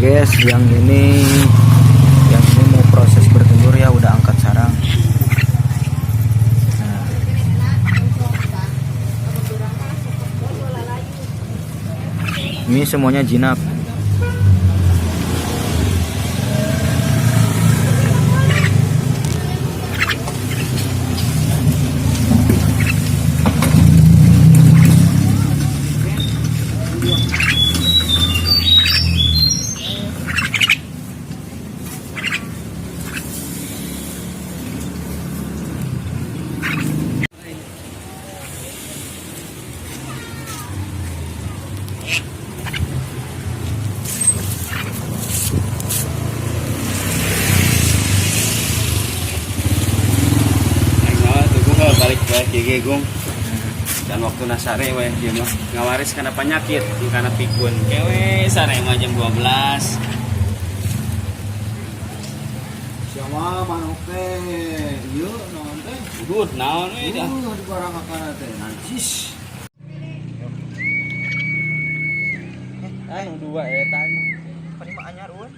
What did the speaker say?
guys, yang ini mau proses bertelur ya, udah angkat sarang. Nah, ini semuanya jinak. Balik ke Gegong dan waktu nasare weh dia mah ngawaris karena penyakit karena pikun kewe sare mah jam 12 siapa manuk teh ieu naon teh good naon we dah di barang akana teh najis anu dua eta Panima anyar ulun.